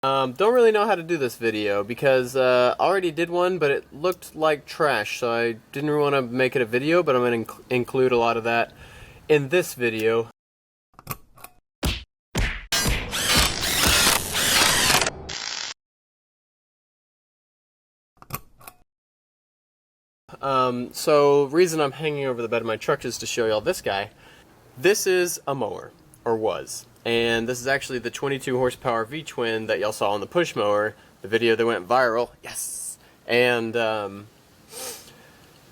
Don't really know how to do this video because I already did one, but it looked like trash, so I didn't want to make it a video, but I'm going to include a lot of that in this video. So reason I'm hanging over the bed of my truck is to show y'all this guy. This is a mower, or was. And this is actually the 22 horsepower V-twin that y'all saw on the push mower, the video that went viral. Yes! And I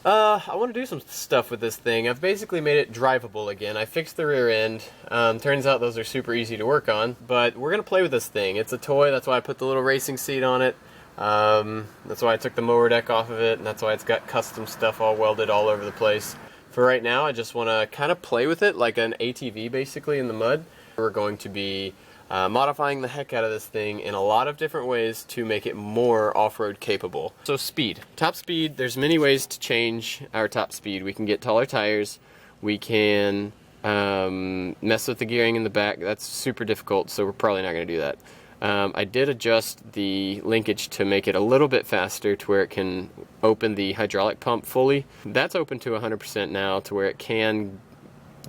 want to do some stuff with this thing. I've basically made it drivable again. I fixed the rear end. Turns out those are super easy to work on, but we're going to play with this thing. It's a toy, that's why I put the little racing seat on it. That's why I took the mower deck off of it, and that's why it's got custom stuff all welded all over the place. For right now, I just want to kind of play with it like an ATV basically in the mud. We're going to be modifying the heck out of this thing in a lot of different ways to make it more off-road capable. So speed. Top speed, there's many ways to change our top speed. We can get taller tires, we can mess with the gearing in the back. That's super difficult, so we're probably not going to do that. I did adjust the linkage to make it a little bit faster to where it can open the hydraulic pump fully. That's open to 100% now to where it can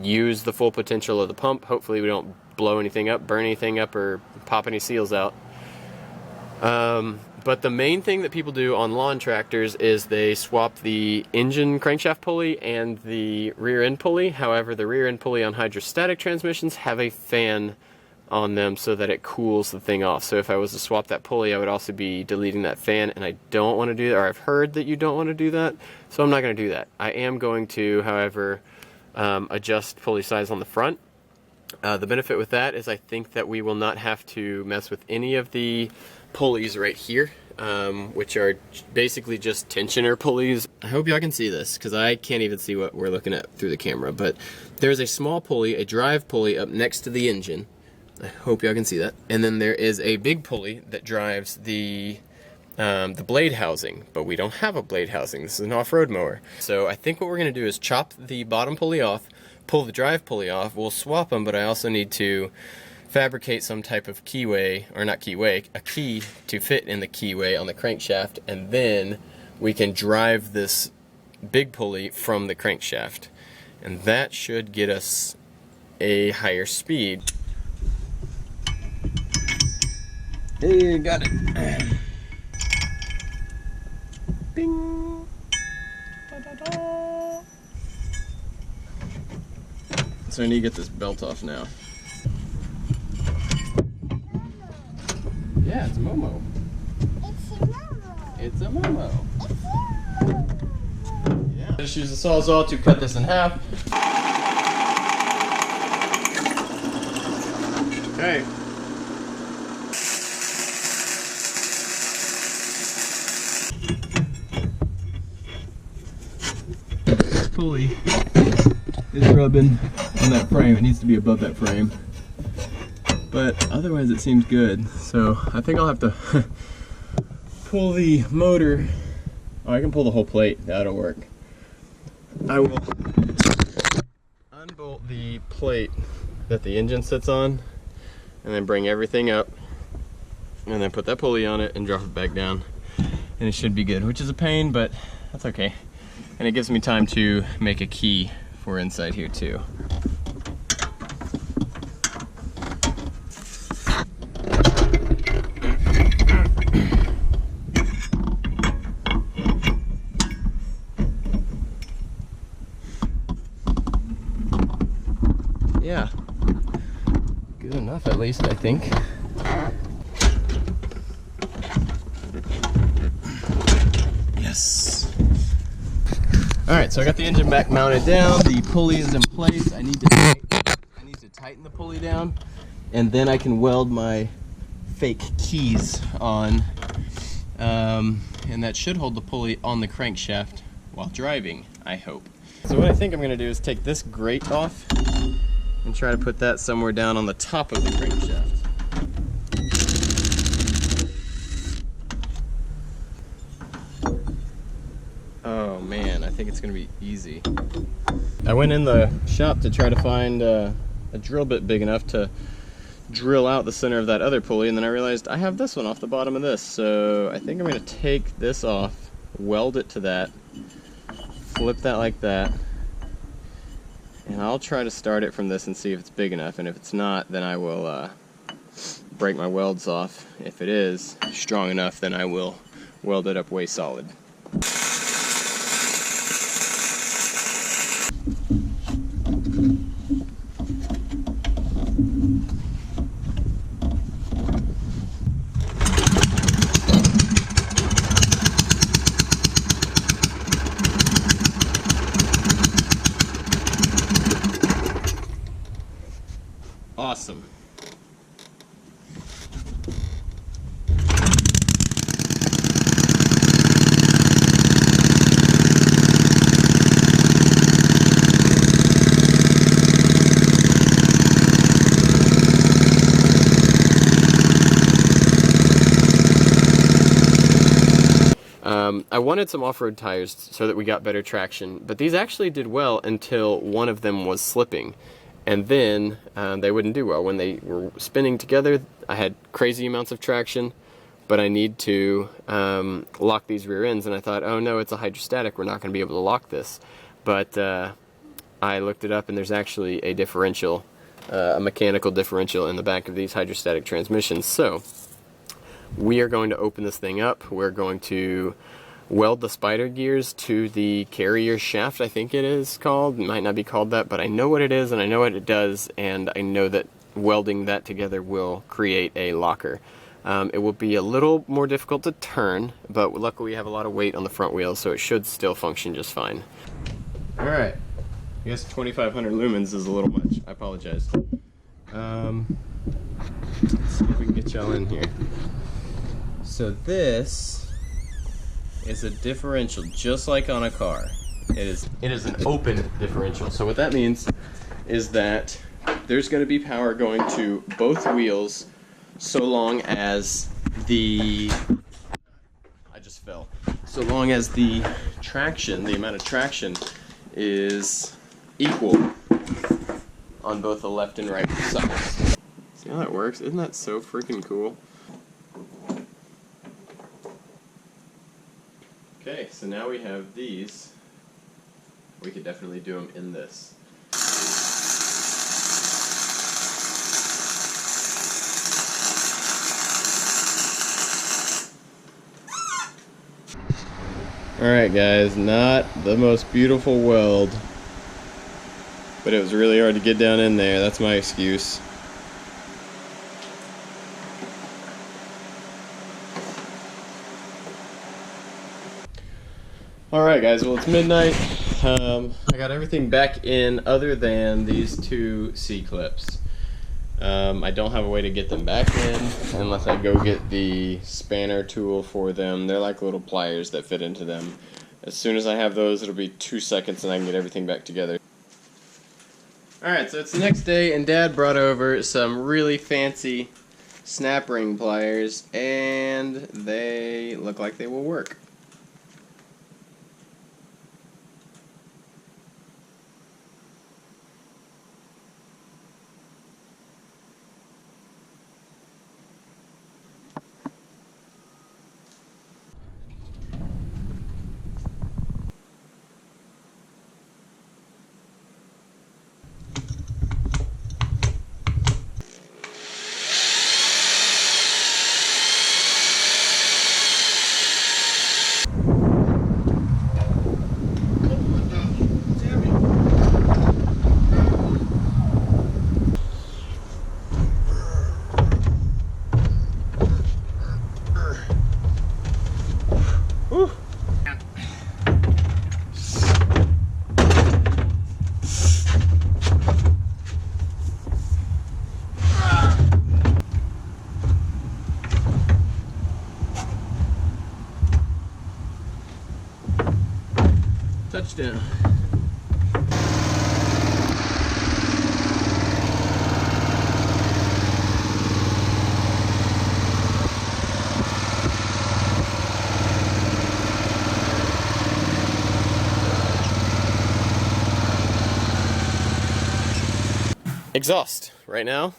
use the full potential of the pump. Hopefully we don't blow anything up, burn anything up, or pop any seals out. But the main thing that people do on lawn tractors is they swap the engine crankshaft pulley and the rear end pulley. However, the rear end pulley on hydrostatic transmissions have a fan on them so that it cools the thing off. So if I was to swap that pulley, I would also be deleting that fan, and I don't want to do that, or I've heard that you don't want to do that, so I'm not going to do that. I am going to, however, adjust pulley size on the front. The benefit with that is I think that we will not have to mess with any of the pulleys right here, which are basically just tensioner pulleys. I hope y'all can see this because I can't even see what we're looking at through the camera, but there's a small pulley, a drive pulley up next to the engine. I hope y'all can see that. And then there is a big pulley that drives the blade housing, but we don't have a blade housing. This is an off-road mower. So I think what we're going to do is chop the bottom pulley off, pull the drive pulley off. We'll swap them, but I also need to fabricate some type of keyway, or not keyway, a key to fit in the keyway on the crankshaft, and then we can drive this big pulley from the crankshaft. And that should get us a higher speed. Hey, got it. Bing. Da-da-da. So I need to get this belt off now. Yeah, it's a Momo. It's a Momo. Yeah. Just use the Sawzall to cut this in half. Okay. Pulley is rubbing on that frame. It needs to be above that frame, but otherwise it seems good. So I think I'll have to pull the motor. Oh, I can pull the whole plate. That'll work. I will unbolt the plate that the engine sits on and then bring everything up and then put that pulley on it and drop it back down, and it should be good, which is a pain, but that's okay. And it gives me time to make a key for inside here too. Yeah, good enough at least, I think. Yes. Alright, so I got the engine back mounted down, the pulley is in place. I need to tighten the pulley down, and then I can weld my fake keys on, and that should hold the pulley on the crankshaft while driving, I hope. So what I think I'm going to do is take this grate off and try to put that somewhere down on the top of the crankshaft. Oh man, I think it's going to be easy. I went in the shop to try to find a drill bit big enough to drill out the center of that other pulley, and then I realized I have this one off the bottom of this, so I think I'm going to take this off, weld it to that, flip that like that, and I'll try to start it from this and see if it's big enough, and if it's not, then I will break my welds off. If it is strong enough, then I will weld it up way solid. Awesome. I wanted some off-road tires so that we got better traction, but these actually did well until one of them was slipping. And then they wouldn't do well. When they were spinning together, I had crazy amounts of traction, but I need to lock these rear ends, and I thought, oh no, it's a hydrostatic, we're not going to be able to lock this. But I looked it up, and there's actually a differential, a mechanical differential in the back of these hydrostatic transmissions. So we are going to open this thing up. We're going to weld the spider gears to the carrier shaft, I think it is called. It might not be called that, but I know what it is and I know what it does, and I know that welding that together will create a locker. It will be a little more difficult to turn, but luckily we have a lot of weight on the front wheels, so it should still function just fine. Alright, I guess 2,500 lumens is a little much. I apologize. Let's see if we can get y'all in here. So this is a differential, just like on a car. It is an open differential. So what that means is that there's going to be power going to both wheels so long as the so long as the traction, the amount of traction, is equal on both the left and right sides. See how that works? Isn't that so freaking cool? Okay, so now we have these. We could definitely do them in this. Alright guys, not the most beautiful weld, but it was really hard to get down in there. That's my excuse. Alright guys, well it's midnight. I got everything back in other than these two C-clips. I don't have a way to get them back in unless I go get the spanner tool for them. They're like little pliers that fit into them. As soon as I have those, it'll be 2 seconds and I can get everything back together. Alright, so it's the next day and Dad brought over some really fancy snap ring pliers, and they look like they will work. Touchdown. Exhaust right now.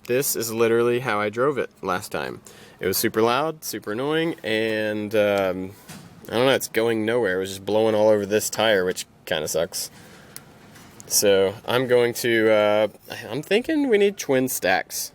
this is literally how I drove it last time. It was super loud, super annoying, and I don't know, it's going nowhere. It was just blowing all over this tire, which kind of sucks. So I'm going to, I'm thinking we need twin stacks.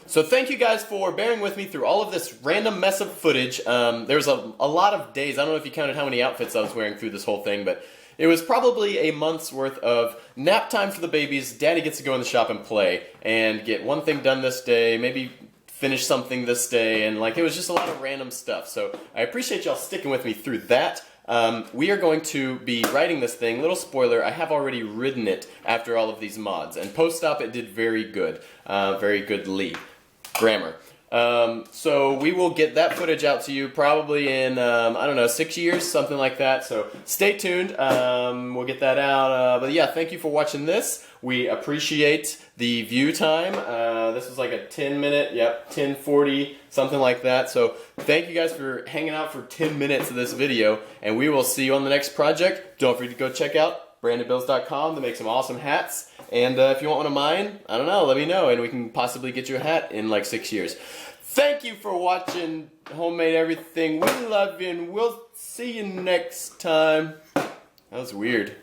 So thank you guys for bearing with me through all of this random mess of footage. There was a lot of days. I don't know if you counted how many outfits I was wearing through this whole thing, but it was probably a month's worth of nap time for the babies. Daddy gets to go in the shop and play and get one thing done this day, maybe finish something this day, and like it was just a lot of random stuff. So I appreciate y'all sticking with me through that. We are going to be riding this thing. Little spoiler, I have already ridden it after all of these mods, and post-op it did very good. Very goodly. Grammar. So we will get that footage out to you probably in, I don't know, 6 years, something like that. So stay tuned. We'll get that out. But yeah, thank you for watching this. We appreciate the view time. This was like a 10-minute, yep, 10:40, something like that. So thank you guys for hanging out for 10 minutes of this video, and we will see you on the next project. Don't forget to go check out brandonbills.com to make some awesome hats. And if you want one of mine, I don't know, let me know, and we can possibly get you a hat in like 6 years. Thank you for watching Homemade Everything. We love you, and we'll see you next time. That was weird.